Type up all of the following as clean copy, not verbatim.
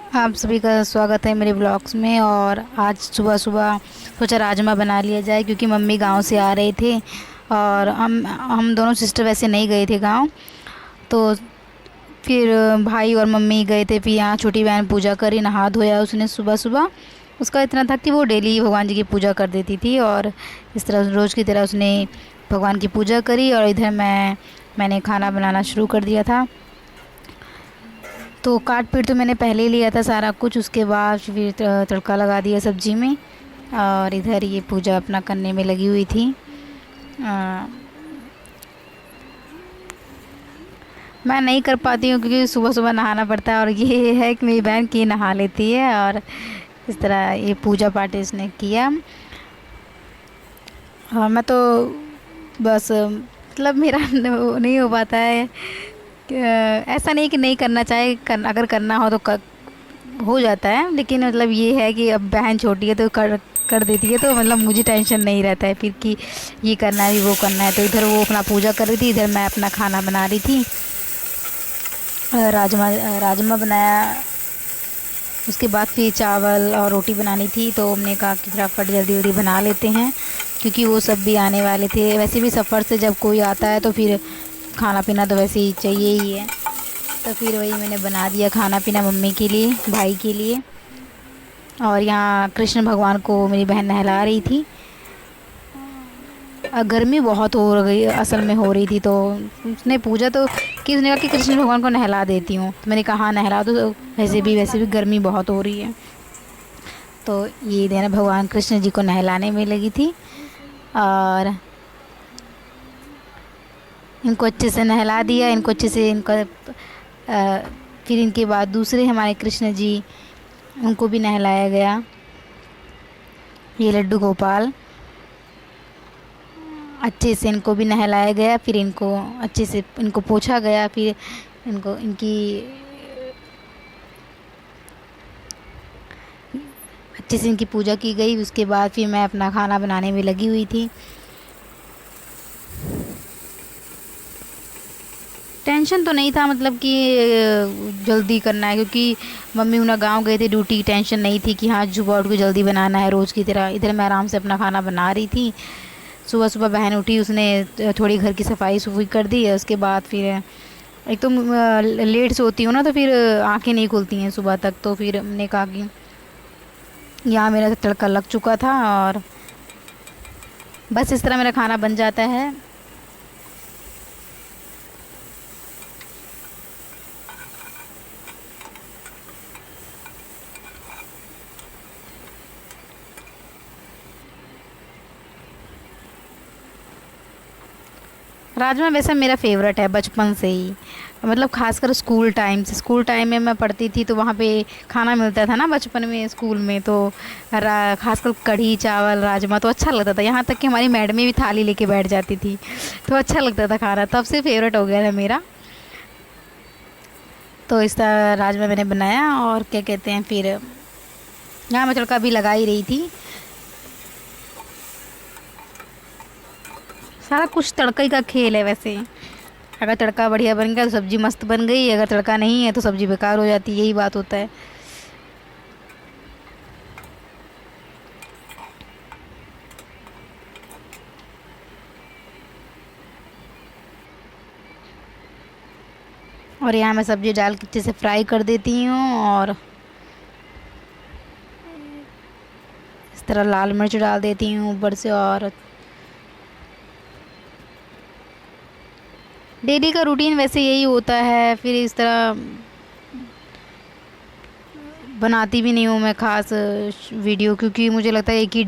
आप सभी का स्वागत है मेरे ब्लॉग्स में। और आज सुबह सुबह सोचा राजमा बना लिया जाए, क्योंकि मम्मी गांव से आ रहे थे और हम दोनों सिस्टर वैसे नहीं गए थे गांव। तो फिर भाई और मम्मी गए थे। फिर यहाँ छोटी बहन पूजा करी, नहा धोया उसने सुबह सुबह। उसका इतना था कि वो डेली भगवान जी की पूजा कर देती थी, और इस तरह रोज़ की तरह उसने भगवान की पूजा करी। और इधर मैंने खाना बनाना शुरू कर दिया था। तो काट पीट तो मैंने पहले ही लिया था सारा कुछ, उसके बाद फिर तड़का लगा दिया सब्जी में। और इधर ये पूजा अपना करने में लगी हुई थी। अ, मैं नहीं कर पाती हूँ क्योंकि सुबह सुबह नहाना पड़ता है, और ये है कि मेरी बहन की नहा लेती है। और इस तरह ये पूजा पाठ इसने किया। और मैं तो बस मतलब मेरा नहीं हो पाता है। ऐसा नहीं कि नहीं करना चाहे, अगर करना हो तो हो जाता है। लेकिन मतलब ये है कि अब बहन छोटी है तो कर कर देती है, तो मतलब मुझे टेंशन नहीं रहता है फिर कि ये करना है वो करना है। तो इधर वो अपना पूजा कर रही थी, इधर मैं अपना खाना बना रही थी। राजमा राजमा बनाया। उसके बाद फिर चावल और रोटी बनानी थी, तो हमने कहा कि फटाफट जल्दी जल्दी बना लेते हैं, क्योंकि वो सब भी आने वाले थे। वैसे भी सफ़र से जब कोई आता है तो फिर खाना पीना तो वैसे ही चाहिए ही है। तो फिर वही मैंने बना दिया खाना पीना मम्मी के लिए, भाई के लिए। और यहाँ कृष्ण भगवान को मेरी बहन नहला रही थी। गर्मी बहुत हो गई असल में हो रही थी, तो उसने पूछा तो कि उसने कहा कि कृष्ण भगवान को नहला देती हूँ। तो मैंने कहा हाँ नहला दो, तो वैसे भी गर्मी बहुत हो रही है। तो ये देना भगवान कृष्ण जी को नहलाने में लगी थी। और इनको अच्छे से नहला दिया, इनको अच्छे से फिर इनके बाद दूसरे हमारे कृष्ण जी, उनको भी नहलाया गया। ये लड्डू गोपाल, अच्छे से इनको भी नहलाया गया। फिर इनको अच्छे से इनको पोंछा गया। फिर इनको इनकी अच्छे से इनकी पूजा की गई। उसके बाद फिर मैं अपना खाना बनाने में लगी हुई थी। टेंशन तो नहीं था, मतलब कि जल्दी करना है, क्योंकि मम्मी उन्हें गांव गए थे ड्यूटी। टेंशन नहीं थी कि हाँ सुबह उठ के जल्दी बनाना है रोज़ की तरह। इधर मैं आराम से अपना खाना बना रही थी। सुबह सुबह बहन उठी, उसने थोड़ी घर की सफाई सफाई कर दी है। उसके बाद फिर एक तो लेट सोती हूँ ना, तो फिर आंखें नहीं खुलती हैं सुबह तक। तो फिर हमने कहा कि यहाँ मेरा तड़का लग चुका था, और बस इस तरह मेरा खाना बन जाता है। राजमा वैसे मेरा फेवरेट है बचपन से ही। मतलब खासकर स्कूल टाइम में मैं पढ़ती थी, तो वहाँ पे खाना मिलता था ना बचपन में स्कूल में। तो खासकर कढ़ी चावल राजमा तो अच्छा लगता था। यहाँ तक कि हमारी मैडमें भी थाली लेके बैठ जाती थी, तो अच्छा लगता था खाना, तब से फेवरेट हो गया था मेरा। तो इस तरह राजमा मैंने बनाया। और क्या कहते हैं, फिर यहाँ मैं तड़का भी लगा ही रही थी। सारा कुछ तड़का ही का खेल है वैसे। अगर तड़का बढ़िया बन गया तो सब्ज़ी मस्त बन गई, अगर तड़का नहीं है तो सब्ज़ी बेकार हो जाती है, यही बात होता है। और यहाँ मैं सब्ज़ी डाल के अच्छे से फ्राई कर देती हूँ। और इस तरह लाल मिर्च डाल देती हूँ ऊपर से। और डेली का रूटीन वैसे यही होता है। फिर इस तरह बनाती भी नहीं हूँ मैं ख़ास वीडियो, क्योंकि मुझे लगता है एक ही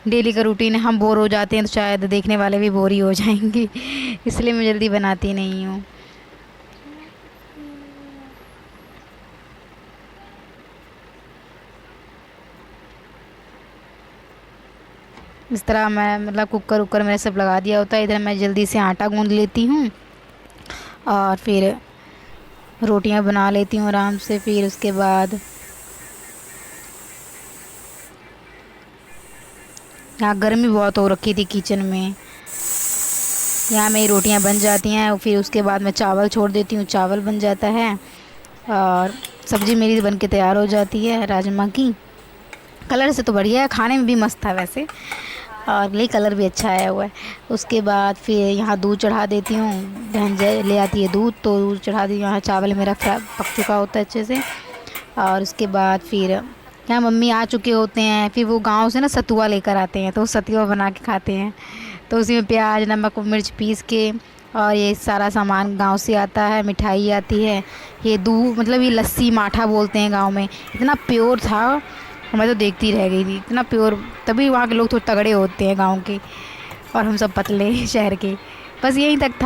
डेली का रूटीन है, हम बोर हो जाते हैं तो शायद देखने वाले भी बोर ही हो जाएंगे। इसलिए मैं जल्दी बनाती नहीं हूँ। इस तरह मैं मतलब कुकर उकर मैंने सब लगा दिया होता है। इधर मैं जल्दी से आटा गूँध लेती हूँ, और फिर रोटियां बना लेती हूँ आराम से। फिर उसके बाद यहाँ गर्मी बहुत हो रखी थी किचन में। यहाँ मेरी रोटियां बन जाती हैं, और फिर उसके बाद मैं चावल छोड़ देती हूँ, चावल बन जाता है। और सब्ज़ी मेरी बन के तैयार हो जाती है राजमा की। कलर से तो बढ़िया है, खाने में भी मस्त था वैसे, और ये कलर भी अच्छा आया हुआ है। उसके बाद फिर यहाँ दूध चढ़ा देती हूँ, बहन ले आती है दूध, तो दूध चढ़ा दी। यहाँ चावल मेरा पक चुका होता है अच्छे से। और उसके बाद फिर यहाँ मम्मी आ चुके होते हैं, फिर वो गांव से ना सतुआ लेकर आते हैं, तो सतुआ बना के खाते हैं। तो उसी में प्याज नमक मिर्च पीस के, और ये सारा सामान गांव से आता है, मिठाई आती है, ये दूध मतलब ये लस्सी माठा बोलते हैं गांव में, इतना प्योर था। मैं तो देखती रह गई थी, इतना प्योर। तभी वहाँ के लोग थोड़े तगड़े होते हैं गांव के, और हम सब पतले शहर के। बस यहीं तक था।